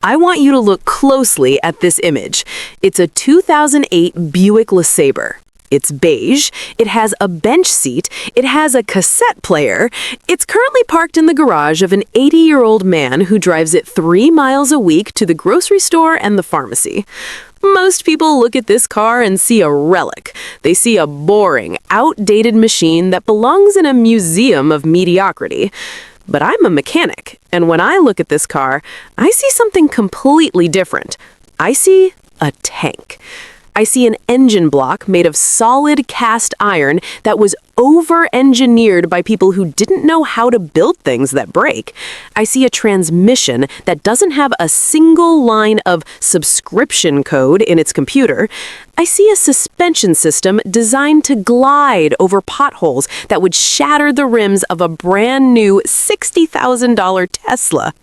I want you to look closely at this image. It's a 2008 Buick LeSabre. It's beige, it has a bench seat, it has a cassette player. It's currently parked in the garage of an 80-year-old man who drives it 3 miles a week to the grocery store and the pharmacy. Most people look at this car and see a relic. They see a boring, outdated machine that belongs in a museum of mediocrity. But I'm a mechanic, and when I look at this car, I see something completely different. I see a tank. I see an engine block made of solid cast iron that was over-engineered by people who didn't know how to build things that break. I see a transmission that doesn't have a single line of subscription code in its computer. I see a suspension system designed to glide over potholes that would shatter the rims of a brand new $60,000 Tesla.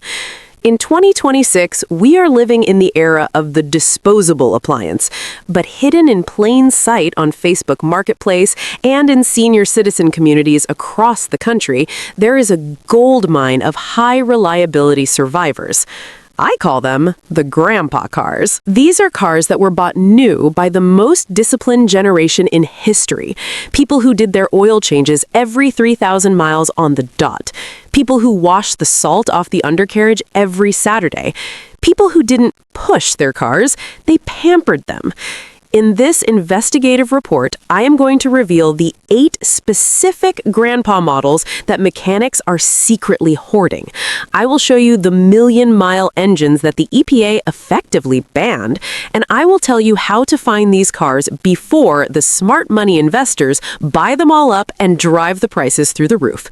In 2026, we are living in the era of the disposable appliance, but hidden in plain sight on Facebook Marketplace and in senior citizen communities across the country, there is a goldmine of high-reliability survivors. I call them the grandpa cars. These are cars that were bought new by the most disciplined generation in history. People who did their oil changes every 3,000 miles on the dot. People who washed the salt off the undercarriage every Saturday. People who didn't push their cars, they pampered them. In this investigative report, I am going to reveal the 8 specific grandpa models that mechanics are secretly hoarding. I will show you the million-mile engines that the EPA effectively banned, and I will tell you how to find these cars before the smart money investors buy them all up and drive the prices through the roof.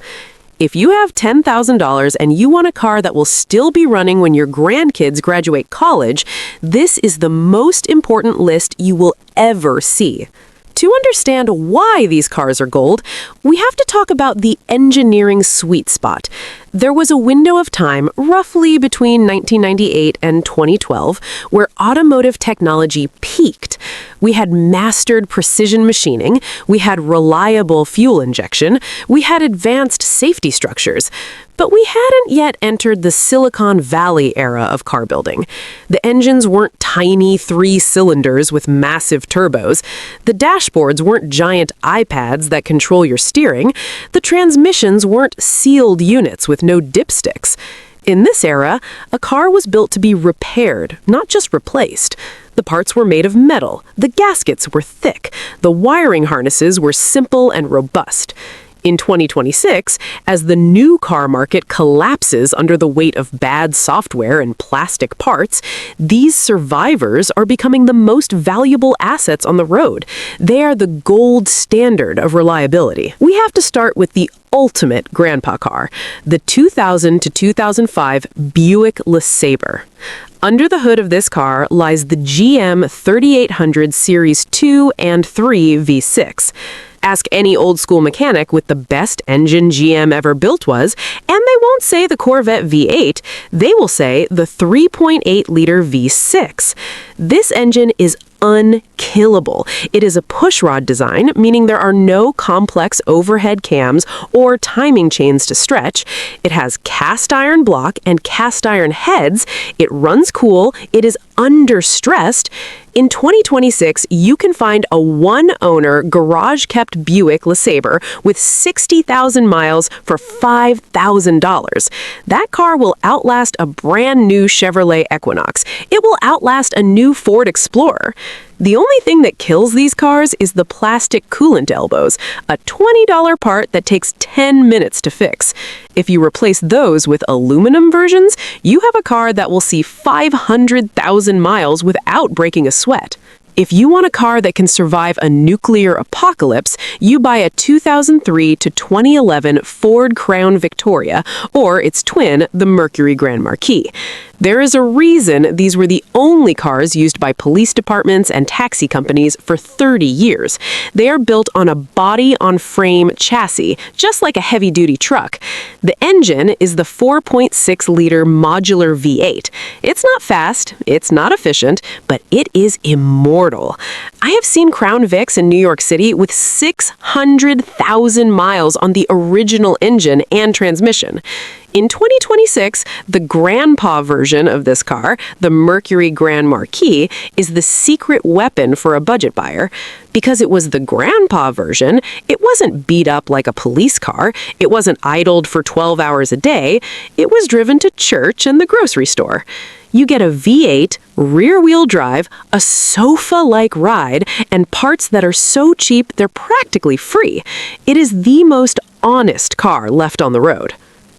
If you have $10,000 and you want a car that will still be running when your grandkids graduate college, this is the most important list you will ever see. To understand why these cars are gold, we have to talk about the engineering sweet spot. There was a window of time, roughly between 1998 and 2012, where automotive technology peaked. We had mastered precision machining, we had reliable fuel injection, we had advanced safety structures. But we hadn't yet entered the Silicon Valley era of car building. The engines weren't tiny 3 cylinders with massive turbos. The dashboards weren't giant iPads that control your steering. The transmissions weren't sealed units with no dipsticks. In this era, a car was built to be repaired, not just replaced. The parts were made of metal, the gaskets were thick, the wiring harnesses were simple and robust. In 2026, as the new car market collapses under the weight of bad software and plastic parts, these survivors are becoming the most valuable assets on the road. They are the gold standard of reliability. We have to start with the ultimate grandpa car, the 2000 to 2005 Buick LeSabre. Under the hood of this car lies the GM 3800 Series 2 and 3 V6. Ask any old-school mechanic what the best engine GM ever built was, and they won't say the Corvette V8, they will say the 3.8-liter V6. This engine is unkillable. It is a pushrod design, meaning there are no complex overhead cams or timing chains to stretch. It has cast iron block and cast iron heads. It runs cool. It is under-stressed. In 2026, you can find a one-owner, garage-kept Buick LeSabre with 60,000 miles for $5,000. That car will outlast a brand-new Chevrolet Equinox. It will outlast a new Ford Explorer. The only thing that kills these cars is the plastic coolant elbows, a $20 part that takes 10 minutes to fix. If you replace those with aluminum versions, you have a car that will see 500,000 miles without breaking a sweat. If you want a car that can survive a nuclear apocalypse, you buy a 2003 to 2011 Ford Crown Victoria, or its twin, the Mercury Grand Marquis. There is a reason these were the only cars used by police departments and taxi companies for 30 years. They are built on a body-on-frame chassis, just like a heavy-duty truck. The engine is the 4.6-liter modular V8. It's not fast, it's not efficient, but it is immortal. I have seen Crown Vics in New York City with 600,000 miles on the original engine and transmission. In 2026, the grandpa version of this car, the Mercury Grand Marquis, is the secret weapon for a budget buyer. Because it was the grandpa version, it wasn't beat up like a police car, it wasn't idled for 12 hours a day, it was driven to church and the grocery store. You get a V8, rear-wheel drive, a sofa-like ride, and parts that are so cheap they're practically free. It is the most honest car left on the road.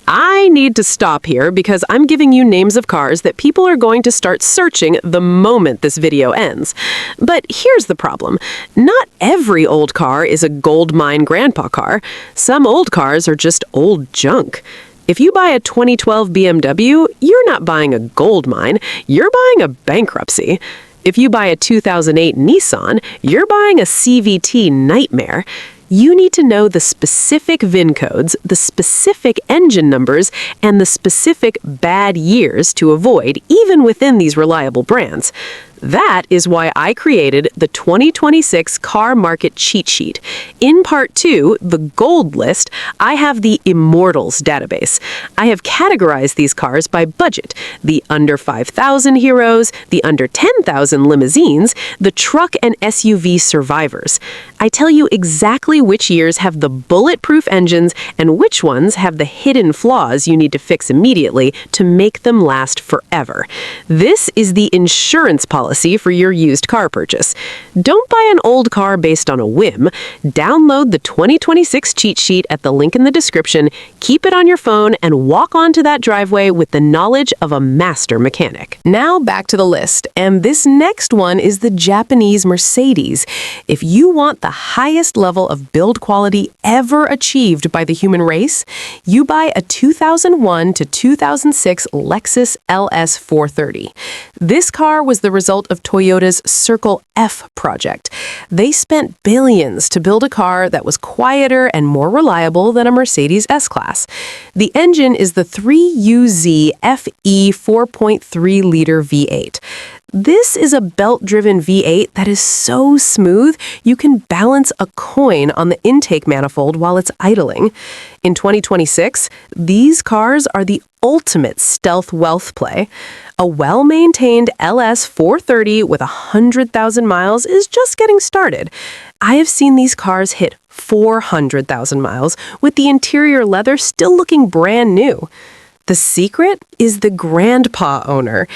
I need to stop here because I'm giving you names of cars that people are going to start searching the moment this video ends. But here's the problem. Not every old car is a Goldmine grandpa car. Some old cars are just old junk. If you buy a 2012 BMW, you're not buying a Goldmine, you're buying a bankruptcy. If you buy a 2008 Nissan, you're buying a CVT nightmare. You need to know the specific VIN codes, the specific engine numbers, and the specific bad years to avoid, even within these reliable brands. That is why I created the 2026 Car Market Cheat Sheet. In Part 2, the Gold List, I have the Immortals database. I have categorized these cars by budget, the under 5,000 heroes, the under 10,000 limousines, the truck and SUV survivors. I tell you exactly which years have the bulletproof engines and which ones have the hidden flaws you need to fix immediately to make them last forever. This is the insurance policy for your used car purchase. Don't buy an old car based on a whim. Download the 2026 cheat sheet at the link in the description, keep it on your phone, and walk onto that driveway with the knowledge of a master mechanic. Now back to the list, and this next one is the Japanese Mercedes. If you want the highest level of build quality ever achieved by the human race, you buy a 2001 to 2006 Lexus LS 430. This car was the result of Toyota's Circle F project. They spent billions to build a car that was quieter and more reliable than a Mercedes S-Class. The engine is the 3UZ FE 4.3-liter V8. This is a belt-driven V8 that is so smooth you can balance a coin on the intake manifold while it's idling. In 2026, these cars are the ultimate stealth wealth play. A well-maintained LS 430 with 100,000 miles is just getting started. I have seen these cars hit 400,000 miles, with the interior leather still looking brand new. The secret is the grandpa owner.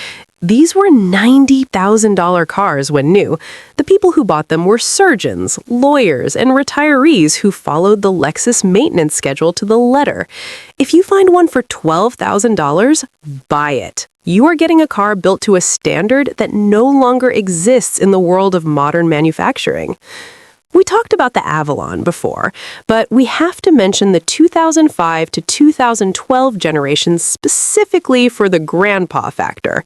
These were $90,000 cars when new. The people who bought them were surgeons, lawyers, and retirees who followed the Lexus maintenance schedule to the letter. If you find one for $12,000, buy it. You are getting a car built to a standard that no longer exists in the world of modern manufacturing. We talked about the Avalon before, but we have to mention the 2005 to 2012 generations specifically for the grandpa factor.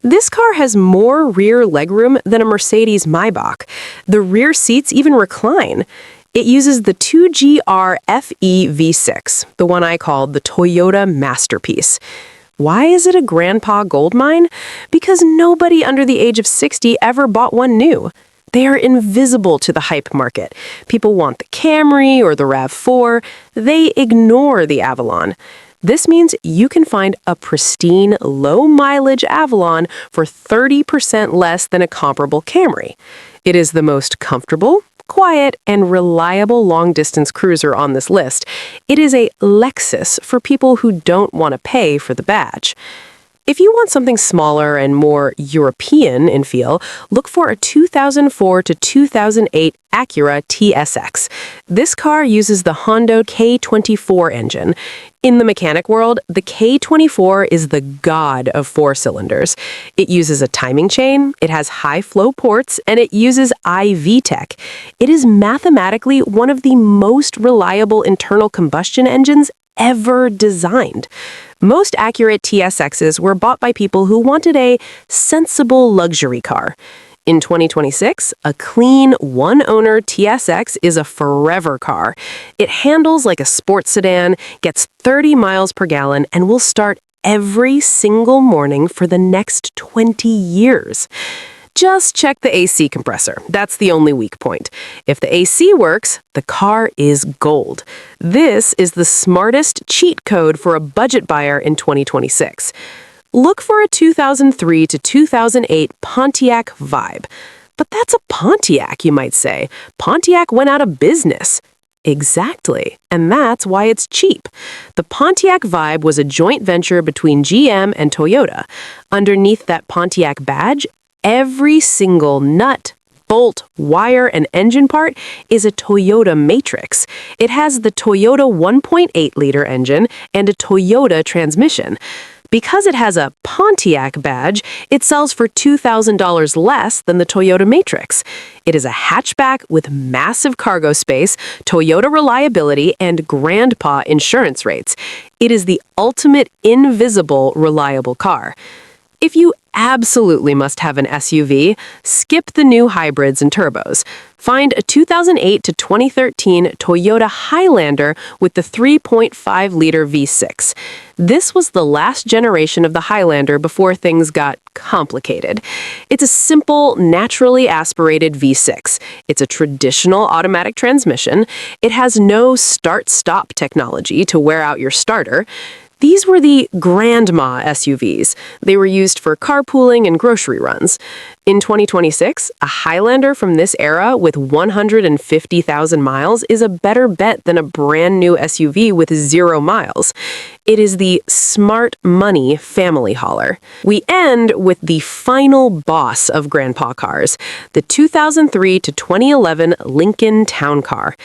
This car has more rear legroom than a Mercedes Maybach. The rear seats even recline. It uses the 2GR FE V6, the one I called the Toyota masterpiece. Why is it a grandpa goldmine? Because nobody under the age of 60 ever bought one new. They are invisible to the hype market. People want the Camry or the RAV4. They ignore the Avalon. This means you can find a pristine, low-mileage Avalon for 30% less than a comparable Camry. It is the most comfortable, quiet, and reliable long-distance cruiser on this list. It is a Lexus for people who don't want to pay for the badge. If you want something smaller and more European in feel, look for a 2004 to 2008 Acura TSX. This car uses the Honda K24 engine. In the mechanic world, the K24 is the god of four cylinders. It uses a timing chain, it has high-flow ports, and it uses IV tech. It is mathematically one of the most reliable internal combustion engines ever designed. Most accurate TSXs were bought by people who wanted a sensible luxury car. In 2026, a clean, one-owner TSX is a forever car. It handles like a sports sedan, gets 30 miles per gallon, and will start every single morning for the next 20 years. Just check the AC compressor. That's the only weak point. If the AC works, the car is gold. This is the smartest cheat code for a budget buyer in 2026. Look for a 2003 to 2008 Pontiac Vibe. But that's a Pontiac, you might say. Pontiac went out of business. Exactly, and that's why it's cheap. The Pontiac Vibe was a joint venture between GM and Toyota. Underneath that Pontiac badge, every single nut, bolt, wire, and engine part is a Toyota matrix. It has the Toyota 1.8-liter engine and a Toyota transmission. Because it has a Pontiac badge, it sells for $2,000 less than the Toyota Matrix. It is a hatchback with massive cargo space, Toyota reliability, and grandpa insurance rates. It is the ultimate invisible, reliable car. If you absolutely must have an SUV, skip the new hybrids and turbos. Find a 2008 to 2013 Toyota Highlander with the 3.5-liter V6. This was the last generation of the Highlander before things got complicated. It's a simple, naturally aspirated V6. It's a traditional automatic transmission. It has no start-stop technology to wear out your starter. These were the grandma SUVs. They were used for carpooling and grocery runs. In 2026, a Highlander from this era with 150,000 miles is a better bet than a brand new SUV with 0 miles. It is the smart money family hauler. We end with the final boss of grandpa cars, the 2003 to 2011 Lincoln Town Car.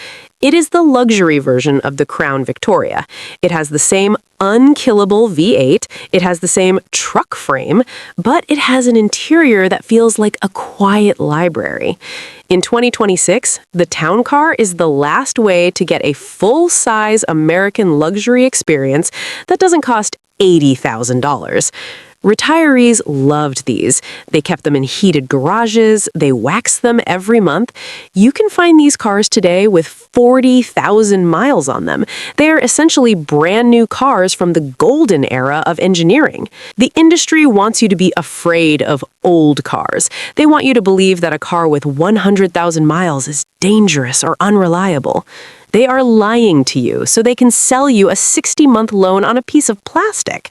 It is the luxury version of the Crown Victoria. It has the same unkillable V8, it has the same truck frame, but it has an interior that feels like a quiet library. In 2026, the Town Car is the last way to get a full-size American luxury experience that doesn't cost $80,000. Retirees loved these. They kept them in heated garages. They waxed them every month. You can find these cars today with 40,000 miles on them. They are essentially brand new cars from the golden era of engineering. The industry wants you to be afraid of old cars. They want you to believe that a car with 100,000 miles is dangerous or unreliable. They are lying to you so they can sell you a 60-month loan on a piece of plastic.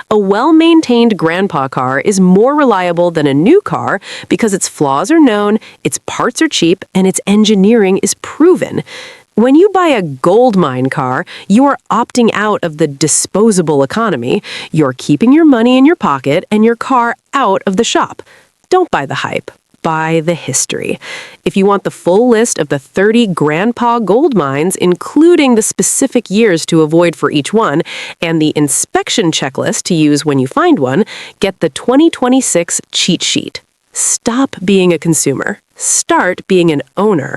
A well-maintained grandpa car is more reliable than a new car because its flaws are known, its parts are cheap, and its engineering is proven. When you buy a Goldmine car, you are opting out of the disposable economy. You're keeping your money in your pocket and your car out of the shop. Don't buy the hype. Buy the history. If you want the full list of the 30 grandpa gold mines, including the specific years to avoid for each one, and the inspection checklist to use when you find one, get the 2026 cheat sheet. Stop being a consumer. Start being an owner.